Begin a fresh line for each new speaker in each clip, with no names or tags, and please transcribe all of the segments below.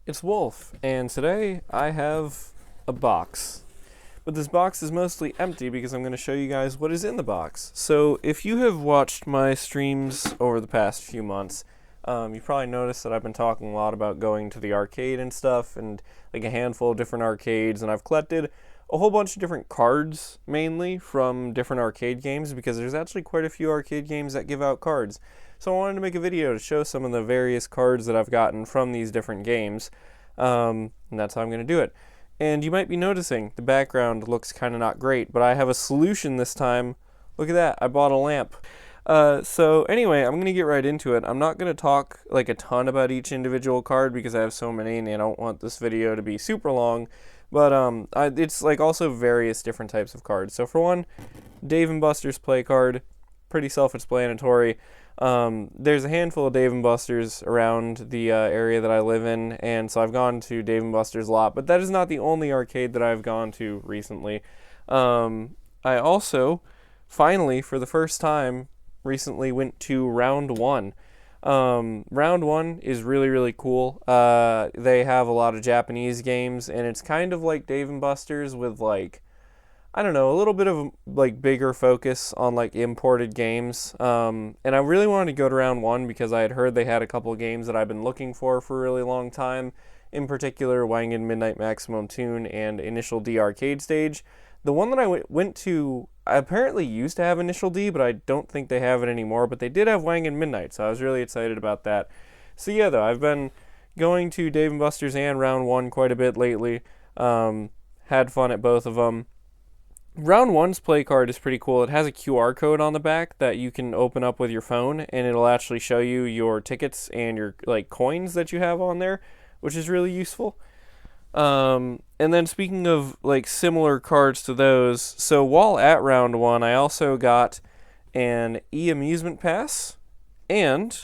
It's Wolf, and today I have a box. But this box is mostly empty because I'm going to show you guys what is in the box. So if you have watched my streams over the past few months, you probably noticed that I've been talking a lot about going to the arcade and stuff, and like a handful of different arcades, and I've collected a whole bunch of different cards, mainly from different arcade games, because there's actually quite a few arcade games that give out cards. So I wanted to make a video to show some of the various cards that I've gotten from these different games, and that's how I'm going to do it. And you might be noticing the background looks kind of not great, but I have a solution this time. Look at that, I bought a lamp. So anyway, I'm going to get right into it. I'm not going to talk like a ton about each individual card because I have so many and I don't want this video to be super long. But it's like also various different types of cards. So for one, Dave & Buster's play card, pretty self-explanatory. There's a handful of Dave & Buster's around the area that I live in, and so I've gone to Dave & Buster's a lot, but that is not the only arcade that I've gone to recently. I also, finally, for the first time, recently went to Round 1. Round 1 is really, really cool. They have a lot of Japanese games, and it's kind of like Dave & Buster's with, like, I don't know, a little bit of like bigger focus on like imported games. And I really wanted to go to Round 1 because I had heard they had a couple of games that I've been looking for a really long time. In particular, Wangan Midnight Maximum Tune and Initial D Arcade Stage. The one that I went to apparently used to have Initial D, but I don't think they have it anymore. But they did have Wangan Midnight, so I was really excited about that. So yeah, though, I've been going to Dave & Buster's and Round 1 quite a bit lately. Had fun at both of them. Round 1's play card is pretty cool. It has a QR code on the back that you can open up with your phone, and it'll actually show you your tickets and your like coins that you have on there, which is really useful. And then speaking of like similar cards to those, so while at Round 1, I also got an e-amusement pass and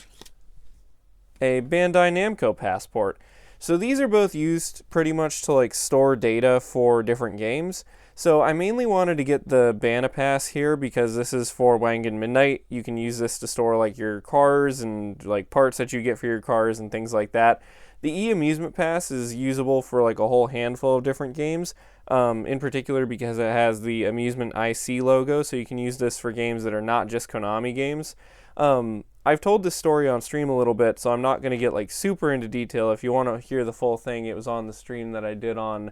a Bandai Namco passport. So these are both used pretty much to like store data for different games. So I mainly wanted to get the Bana Pass here because this is for Wangan Midnight. You can use this to store like your cars and like parts that you get for your cars and things like that. The e-amusement pass is usable for like a whole handful of different games, in particular because it has the amusement IC logo, so you can use this for games that are not just Konami games. I've told this story on stream a little bit, so I'm not going to get like super into detail. If you want to hear the full thing, it was on the stream that I did on,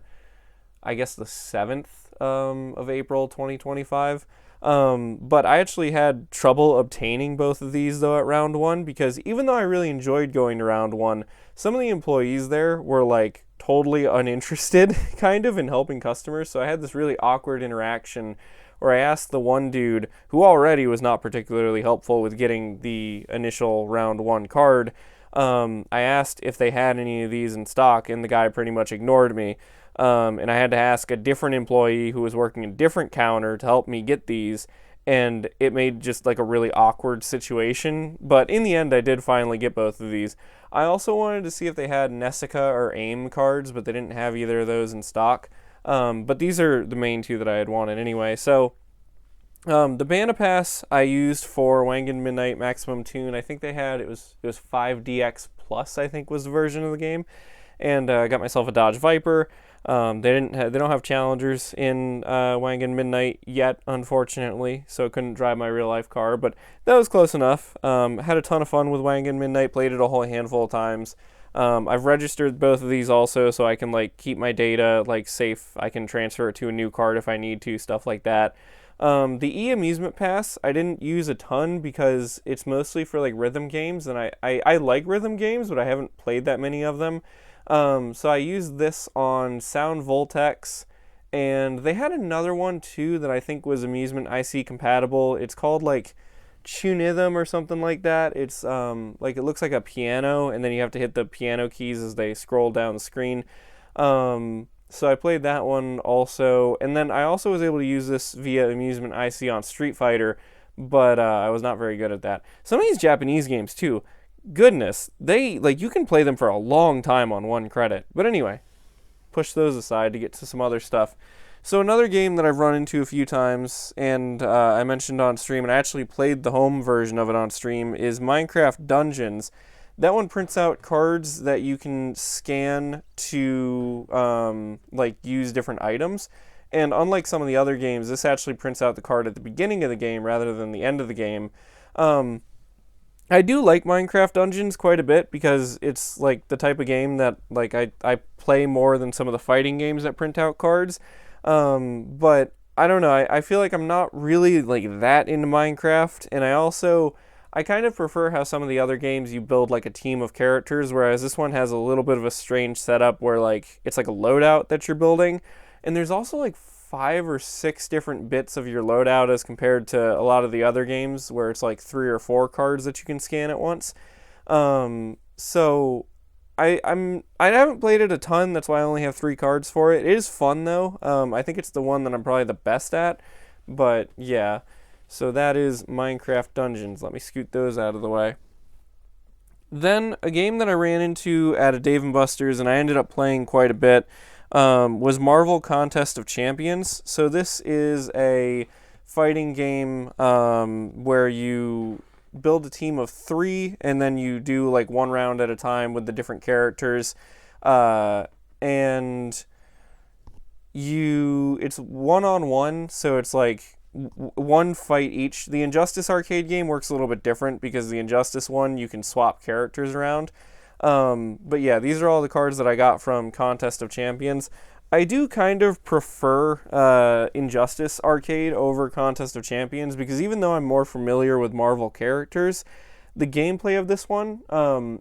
I guess, the 7th of April 2025. But I actually had trouble obtaining both of these though at Round 1 because even though I really enjoyed going to Round 1, some of the employees there were like totally uninterested kind of in helping customers. So I had this really awkward interaction where I asked the one dude who already was not particularly helpful with getting the initial Round 1 card. I asked if they had any of these in stock, and the guy pretty much ignored me. And I had to ask a different employee who was working a different counter to help me get these, and it made just like a really awkward situation. But in the end, I did finally get both of these. I also wanted to see if they had Nessica or AIM cards, but they didn't have either of those in stock. But these are the main two that I had wanted anyway. So the Bana Pass I used for Wangan Midnight Maximum Tune. I think they had it was 5DX Plus, I think was the version of the game, and I got myself a Dodge Viper. They don't have Challengers in Wangan Midnight yet, unfortunately, so I couldn't drive my real life car, but that was close enough. Had a ton of fun with Wangan Midnight, played it a whole handful of times. I've registered both of these also, so I can like keep my data like safe. I can transfer it to a new card if I need to, stuff like that. The e-amusement pass I didn't use a ton because it's mostly for like rhythm games, and I like rhythm games, but I haven't played that many of them. So I used this on Sound Voltex, and they had another one too that I think was amusement IC compatible. It's called like Tunithm or something like that. It's like it looks like a piano, and then you have to hit the piano keys as they scroll down the screen. So I played that one also, and then I also was able to use this via amusement IC on Street Fighter, but I was not very good at that. Some of these Japanese games too, goodness, they like you can play them for a long time on one credit. But anyway, push those aside to get to some other stuff. So another game that I've run into a few times, and I mentioned on stream, and I actually played the home version of it on stream, is Minecraft Dungeons. That one prints out cards that you can scan to like use different items. And unlike some of the other games, this actually prints out the card at the beginning of the game rather than the end of the game. I do like Minecraft Dungeons quite a bit because it's like the type of game that like I play more than some of the fighting games that print out cards. But I don't know. I feel like I'm not really like that into Minecraft, and I kind of prefer how some of the other games you build like a team of characters, whereas this one has a little bit of a strange setup where like it's like a loadout that you're building, and there's also like 5 or 6 different bits of your loadout as compared to a lot of the other games where it's like 3 or 4 cards that you can scan at once. So I haven't played it a ton. That's why I only have 3 cards for it. It is fun though. I think it's the one that I'm probably the best at. But yeah, so that is Minecraft Dungeons. Let me scoot those out of the way. Then a game that I ran into at a Dave & Buster's and I ended up playing quite a bit was Marvel Contest of Champions. So this is a fighting game where you build a team of 3 and then you do like one round at a time with the different characters, and it's 1-on-1, so it's like one fight each. The Injustice arcade game works a little bit different because the Injustice one you can swap characters around. But yeah, these are all the cards that I got from Contest of Champions. I do kind of prefer Injustice Arcade over Contest of Champions because even though I'm more familiar with Marvel characters, the gameplay of this one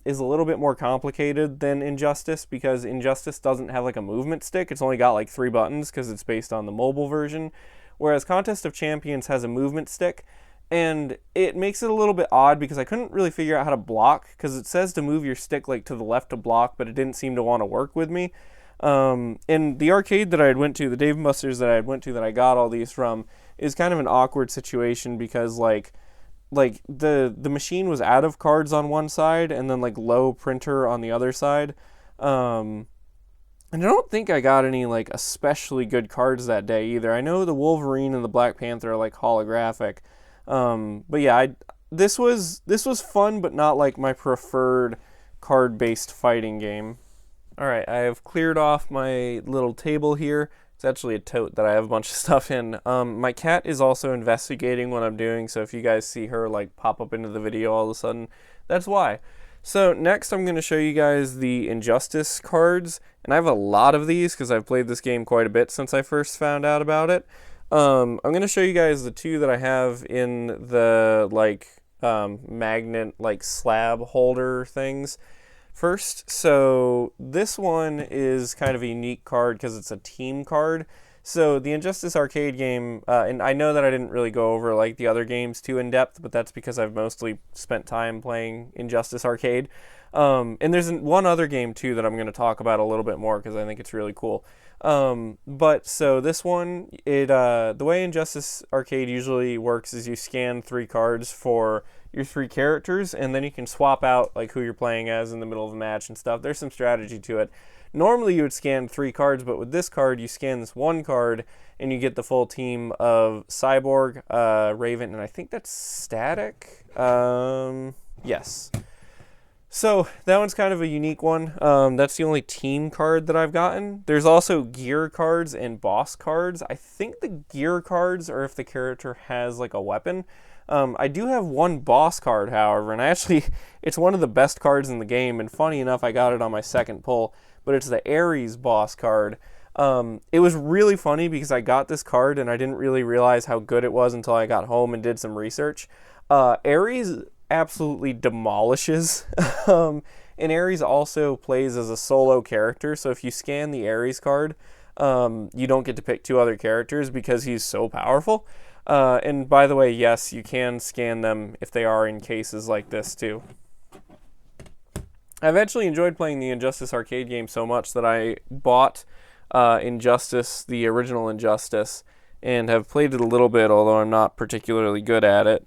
is a little bit more complicated than Injustice because Injustice doesn't have like a movement stick. It's only got like 3 buttons because it's based on the mobile version, whereas Contest of Champions has a movement stick. And it makes it a little bit odd because I couldn't really figure out how to block because it says to move your stick like to the left to block, but it didn't seem to want to work with me. And the arcade that I had went to, the Dave & Buster's that I had went to that I got all these from, is kind of an awkward situation because like the machine was out of cards on one side and then like low printer on the other side. And I don't think I got any like especially good cards that day either. I know the Wolverine and the Black Panther are like holographic. But yeah, this was fun, but not like my preferred card-based fighting game. All right, I have cleared off my little table here. It's actually a tote that I have a bunch of stuff in. My cat is also investigating what I'm doing, so if you guys see her like pop up into the video all of a sudden, that's why. So next I'm going to show you guys the Injustice cards, and I have a lot of these because I've played this game quite a bit since I first found out about it. I'm going to show you guys the 2 that I have in the like magnet like slab holder things first. So this one is kind of a unique card because it's a team card. So the Injustice arcade game, and I know that I didn't really go over like the other games too in depth, but that's because I've mostly spent time playing Injustice arcade. And there's one other game too that I'm going to talk about a little bit more because I think it's really cool. But so this one, the way Injustice Arcade usually works is you scan 3 cards for your 3 characters, and then you can swap out like who you're playing as in the middle of the match and stuff. There's some strategy to it. Normally you would scan 3 cards, but with this card, you scan this 1 card, and you get the full team of Cyborg, Raven, and I think that's Static. Yes. So that one's kind of a unique one. That's the only team card that I've gotten. There's also gear cards and boss cards. I think the gear cards are if the character has like a weapon. I do have 1 boss card, however, and it's one of the best cards in the game, and funny enough, I got it on my second pull, but it's the Ares boss card. It was really funny because I got this card and I didn't really realize how good it was until I got home and did some research. Ares absolutely demolishes. And Ares also plays as a solo character, so if you scan the Ares card, you don't get to pick 2 other characters because he's so powerful. And by the way, yes, you can scan them if they are in cases like this too. I've actually enjoyed playing the Injustice arcade game so much that I bought Injustice, the original Injustice, and have played it a little bit, although I'm not particularly good at it.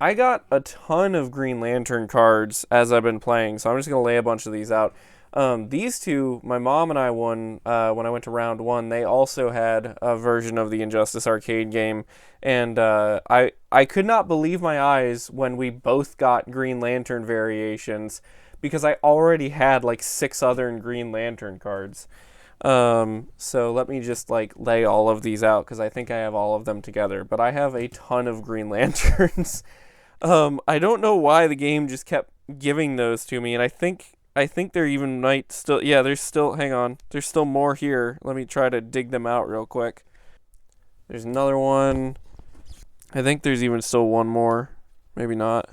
I got a ton of Green Lantern cards as I've been playing, so I'm just going to lay a bunch of these out. These two, my mom and I won when I went to round one. They also had a version of the Injustice arcade game, and I could not believe my eyes when we both got Green Lantern variations, because I already had like 6 other Green Lantern cards. So let me just like lay all of these out, because I think I have all of them together. But I have a ton of Green Lanterns. I don't know why the game just kept giving those to me, and I think there even might still, yeah, there's still, hang on, there's still more here. Let me try to dig them out real quick. There's another one. I think there's even still one more. Maybe not.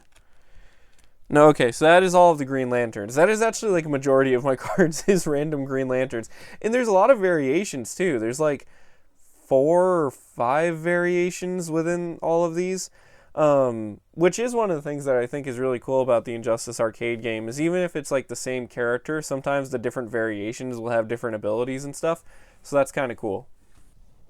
No, okay, so that is all of the Green Lanterns. That is actually like a majority of my cards is random Green Lanterns. And there's a lot of variations too. There's like 4 or 5 variations within all of these. Which is one of the things that I think is really cool about the Injustice arcade game, is even if it's like the same character, sometimes the different variations will have different abilities and stuff. So that's kind of cool.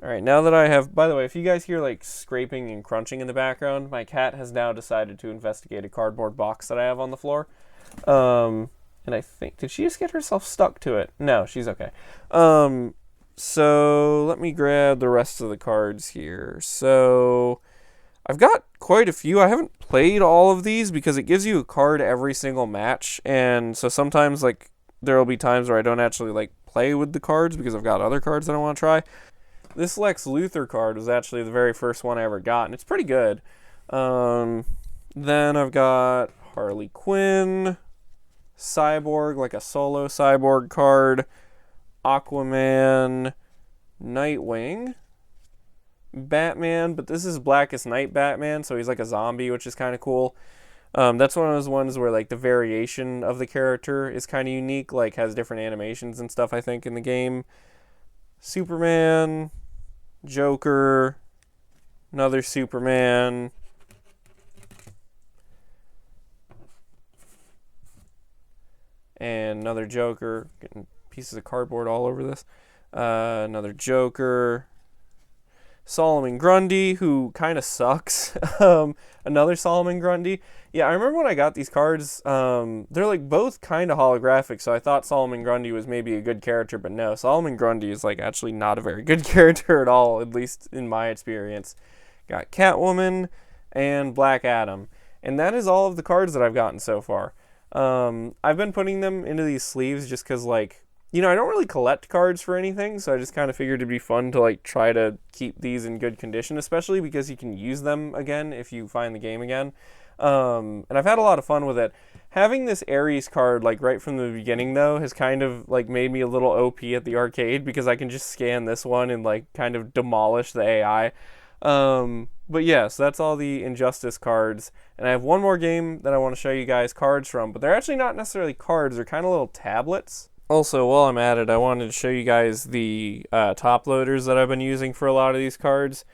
Alright, now that I have, by the way, if you guys hear like scraping and crunching in the background, my cat has now decided to investigate a cardboard box that I have on the floor. And I think, did she just get herself stuck to it? No, she's okay. So let me grab the rest of the cards here. So I've got quite a few. I haven't played all of these because it gives you a card every single match, and so sometimes like there will be times where I don't actually like play with the cards because I've got other cards that I want to try. This Lex Luthor card was actually the very first one I ever got, and it's pretty good. Then I've got Harley Quinn, Cyborg, like a solo Cyborg card, Aquaman, Nightwing, Batman, but this is Blackest Night Batman, so he's like a zombie, which is kind of cool. That's one of those ones where like the variation of the character is kind of unique, like has different animations and stuff, I think, in the game. Superman, Joker, another Superman, and another Joker. Getting pieces of cardboard all over this. Another Joker. Solomon Grundy, who kind of sucks. Another Solomon Grundy. Yeah, I remember when I got these cards, they're like both kind of holographic, so I thought Solomon Grundy was maybe a good character, but no, Solomon Grundy is like actually not a very good character at all, at least in my experience. Got Catwoman and Black Adam, and that is all of the cards that I've gotten so far. I've been putting them into these sleeves just because, like, you know, I don't really collect cards for anything, so I just kind of figured it'd be fun to like try to keep these in good condition, especially because you can use them again if you find the game again. And I've had a lot of fun with it. Having this Ares card like right from the beginning though has kind of like made me a little OP at the arcade, because I can just scan this one and like kind of demolish the AI. But yeah, so that's all the Injustice cards. And I have one more game that I want to show you guys cards from, but they're actually not necessarily cards, they're kind of little tablets. Also, while I'm at it, I wanted to show you guys the top loaders that I've been using for a lot of these cards.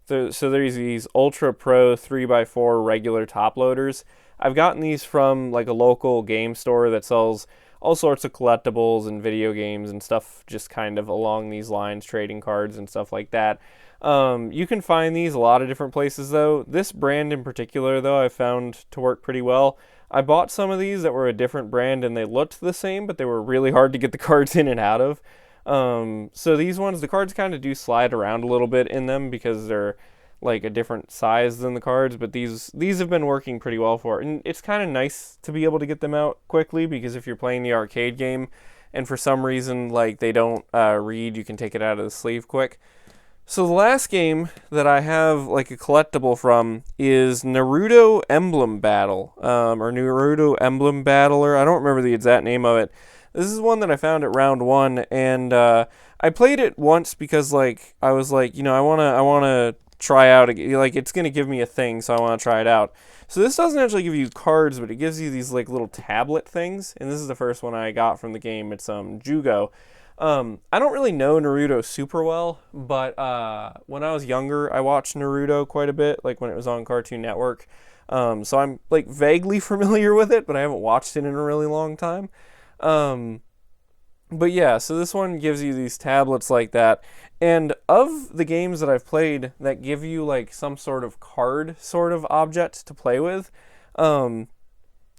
So there's these Ultra Pro 3x4 regular top loaders. I've gotten these from like a local game store that sells all sorts of collectibles and video games and stuff just kind of along these lines, trading cards and stuff like that. You can find these a lot of different places though. This brand in particular though I found to work pretty well. I bought some of these that were a different brand and they looked the same, but they were really hard to get the cards in and out of. So these ones, the cards kind of do slide around a little bit in them because they're like a different size than the cards, but these have been working pretty well for it. And it's kind of nice to be able to get them out quickly, because if you're playing the arcade game and for some reason like they don't read, you can take it out of the sleeve quick. So the last game that I have like a collectible from is Naruto Emblem Battle, or Naruto Emblem Battler. I don't remember the exact name of it. This is one that I found at round one, and I played it once because like I was like, you know, I wanna try out, like it's gonna give me a thing, so I want to try it out. So this doesn't actually give you cards, but it gives you these like little tablet things, and this is the first one I got from the game. It's Jugo. I don't really know Naruto super well, but when I was younger, I watched Naruto quite a bit, like when it was on Cartoon Network. So I'm like vaguely familiar with it, but I haven't watched it in a really long time. But yeah, so this one gives you these tablets like that. And of the games that I've played that give you like some sort of card sort of object to play with,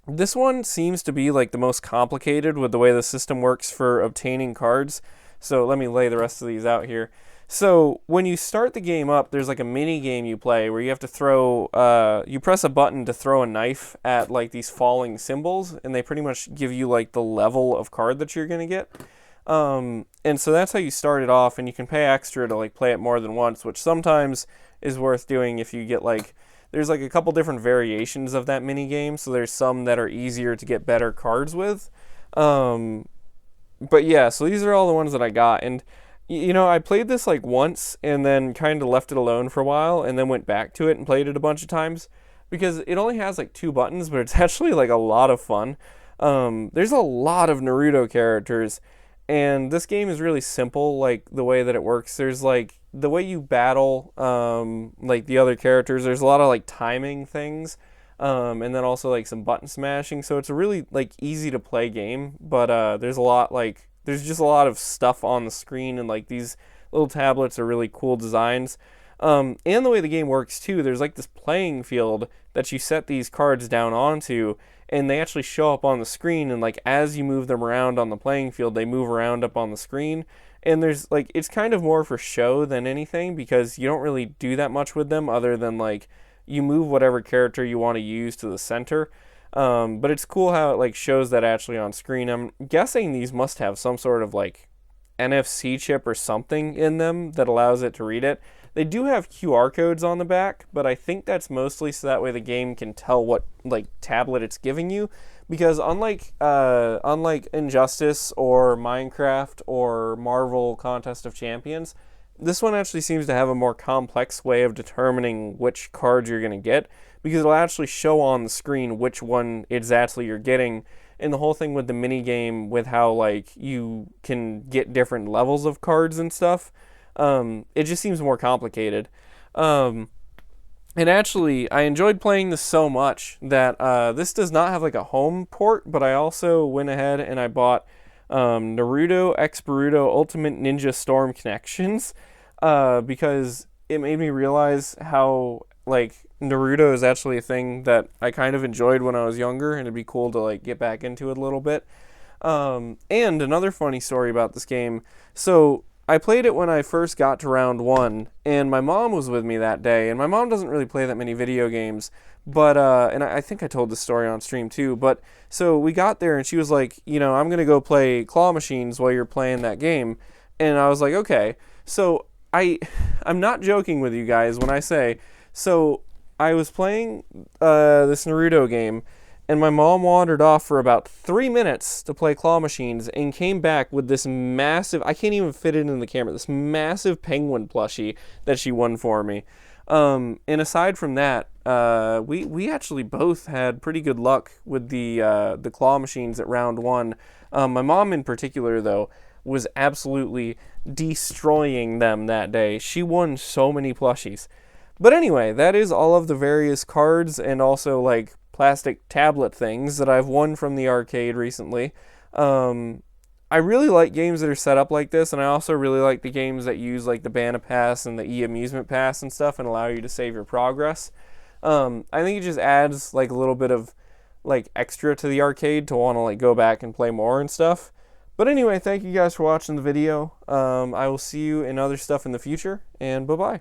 This one seems to be like the most complicated with the way the system works for obtaining cards. So let me lay the rest of these out here. So when you start the game up, there's like a mini game you play where you have to throw, you press a button to throw a knife at like these falling symbols, and they pretty much give you like the level of card that you're gonna get. And so that's how you start it off, and you can pay extra to like play it more than once, which sometimes is worth doing if you get like, there's like a couple different variations of that mini game, so there's some that are easier to get better cards with. But yeah, so these are all the ones that I got, and you know, I played this like once and then kind of left it alone for a while and then went back to it and played it a bunch of times because it only has like 2 buttons, but it's actually like a lot of fun. There's a lot of Naruto characters, and this game is really simple, like the way that it works. There's like the way you battle like the other characters, there's a lot of like timing things. And then also like some button smashing, so it's a really like easy to play game, but there's a lot like there's just a lot of stuff on the screen, and like these little tablets are really cool designs. And the way the game works too, there's like this playing field that you set these cards down onto, and they actually show up on the screen, and like as you move them around on the playing field, they move around up on the screen. And there's like, it's kind of more for show than anything because you don't really do that much with them other than like you move whatever character you want to use to the center. But it's cool how it like shows that actually on screen. I'm guessing these must have some sort of like NFC chip or something in them that allows it to read it. They do have QR codes on the back, but I think that's mostly so that way the game can tell what like tablet it's giving you. Because unlike Injustice or Minecraft or Marvel Contest of Champions, this one actually seems to have a more complex way of determining which cards you're going to get, because it'll actually show on the screen which one exactly you're getting. And the whole thing with the mini game, with how like you can get different levels of cards and stuff, it just seems more complicated. And actually, I enjoyed playing this so much that this does not have like a home port, but I also went ahead and I bought Naruto X Boruto Ultimate Ninja Storm Connections, because it made me realize how like Naruto is actually a thing that I kind of enjoyed when I was younger, and it'd be cool to like get back into it a little bit. And another funny story about this game. So I played it when I first got to round 1, and my mom was with me that day, and my mom doesn't really play that many video games, but, and I think I told this story on stream too, but, so we got there, and she was like, you know, I'm gonna go play claw machines while you're playing that game, and I was like, okay. So I'm not joking with you guys when I say, so I was playing this Naruto game, and my mom wandered off for about 3 minutes to play claw machines and came back with this massive, I can't even fit it in the camera, this massive penguin plushie that she won for me. And aside from that, we actually both had pretty good luck with the claw machines at round 1. My mom in particular, though, was absolutely destroying them that day. She won so many plushies. But anyway, that is all of the various cards and also like plastic tablet things that I've won from the arcade recently. I really like games that are set up like this, and I also really like the games that use like the Banana Pass and the e-amusement pass and stuff and allow you to save your progress. I think it just adds like a little bit of like extra to the arcade to want to like go back and play more and stuff. But anyway, thank you guys for watching the video. I will see you in other stuff in the future, and bye-bye.